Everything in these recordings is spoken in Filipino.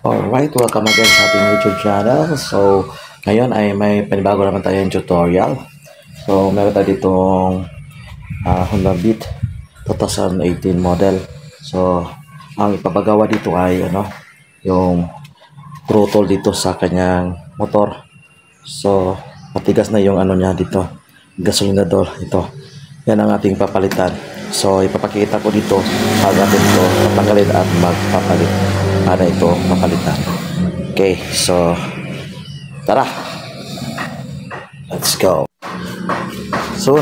Alright, welcome again sa ating YouTube channel. So, ngayon ay may panibago naman tayong tutorial. So, meron tayo ditong Honda Beat 2018 model. So, ang ipapagawa dito ay yung throttle dito sa kanyang motor. So, matigas na yung niya dito, gasolinador ito. Yan ang ating papalitan. So, ipapakita ko dito pag atin ito papanggalin at magpapalit para ito papalitan. Okay, so tara, let's go. So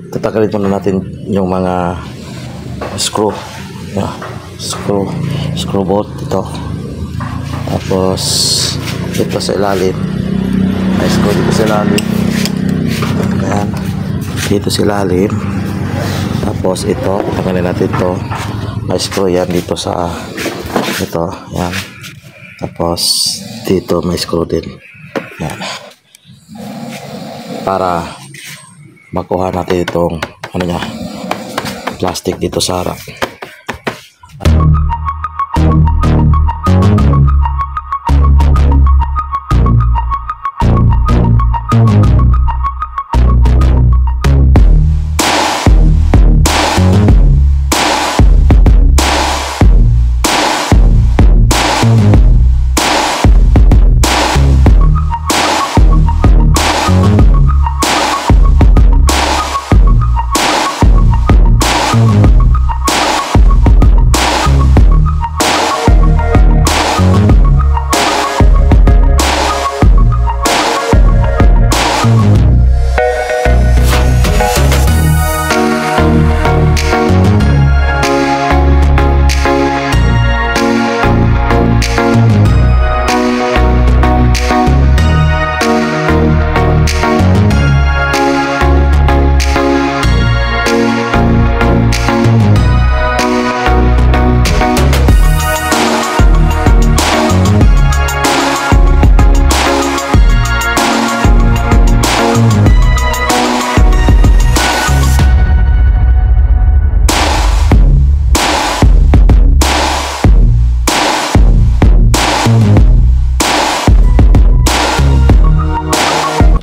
tatanggalin muna natin yung mga screw, screw bolt ito. Tapos ito sa ilalim, may screw dito sa ilalim. Ayan, dito sa ilalim. Tapos ito, tatanggalin natin ito. May screw yan dito sa ito, yan. Tapos dito may screw din, yan, para makuha natin itong plastic dito sa harap.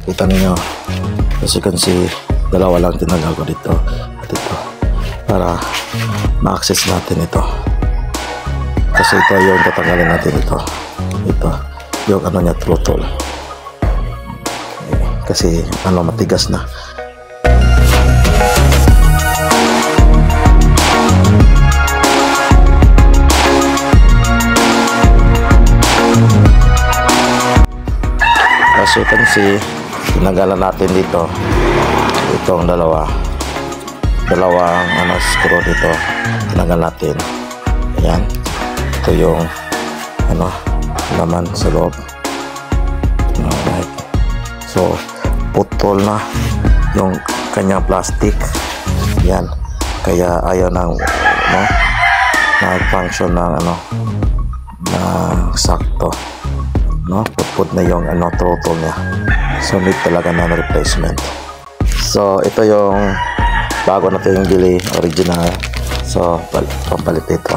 Kita ninyo, as you can see, dalawa lang tinanggal ko dito at ito para ma-access natin ito, kasi ito yung tatanggalin natin ito yung niya, throttle, kasi matigas na. As you can see, tinanggalan natin dito itong dalawang screw dito, tinanggal natin. Ayan, ito yung naman sa loob. Alright, so putol na yung kanyang plastic. Yan, kaya ayaw nang function ng sakto, putput na yung throttle niya. So need talaga ng replacement. So ito yung bago natin yung bili, original. So pampalit ito.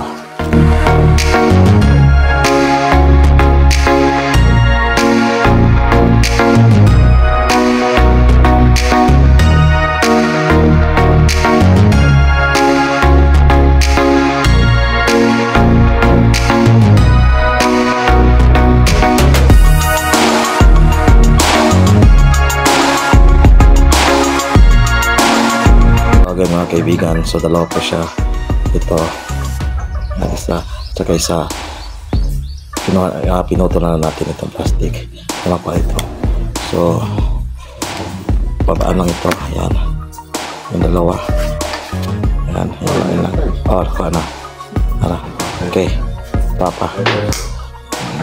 Mga kaibigan, so dalawa pa siya, ito isa, tsaka isa pinuto na natin itong plastic, dalawa pa ito. So babaan lang ito, ayan yung dalawa, ayan okay, papa,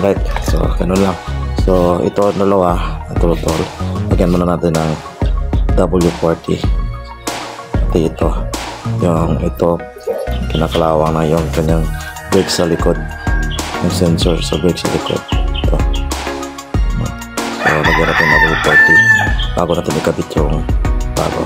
right, so ganun lang. So ito dalawa, throttle, lagyan muna natin ng W40. Ito kinakalawang na yung kanyang brake sa likod, yung sensor sa brake sa likod ito. So lagyan natin ng W40 bago natin ikabit yung bago.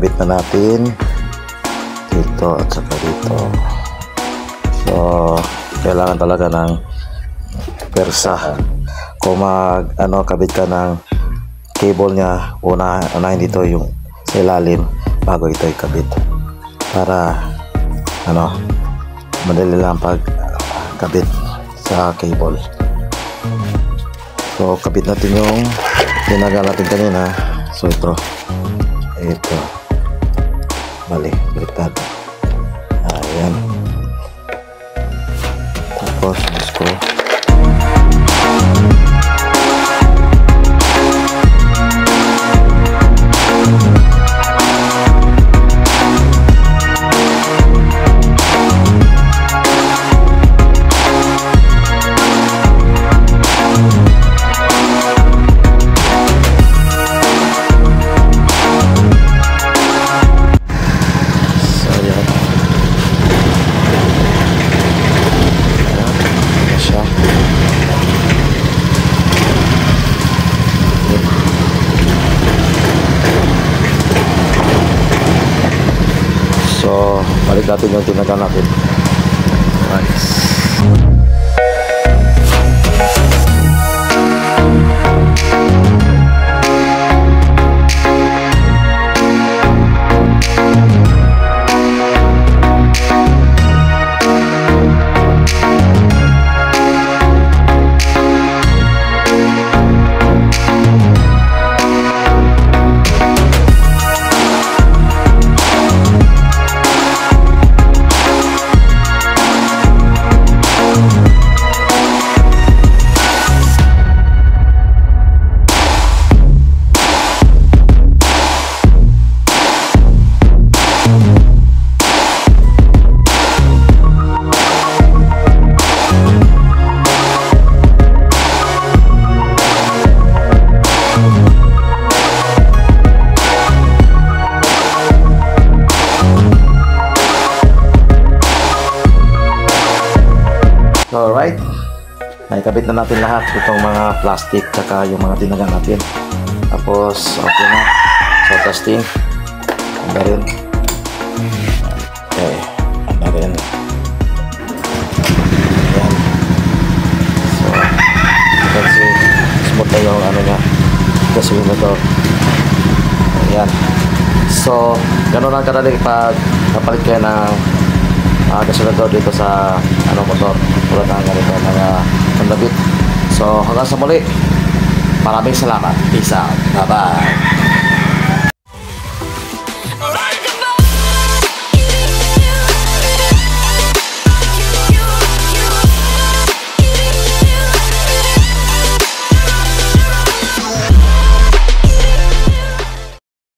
ikabit na natin dito at saka dito. So kailangan talaga ng persa. Kung kabit ka ng cable niya, unahin dito yung sa ilalim bago ito ikabit para madali lang pag kabit sa cable. So kabit natin yung tinagal natin kanina. So ito mali, baliktad. Ayan, tapos screw. So, balik natin yung tinagal natin. Nice. So, alright, naikabit na natin lahat itong mga plastic tsaka yung mga tinagal natin. Tapos okay na. So testing, anda rin. Okay, anda rin. Ayan. So you can see smooth na yung niya, kasi yung motor. Ayan. So gano'n lang kadali pag napalit kayo ng gasolinador dito sa motor, tulad ng ganito mga Honda Beat. So hanggang sa muli, maraming salamat. Peace out. Bye bye.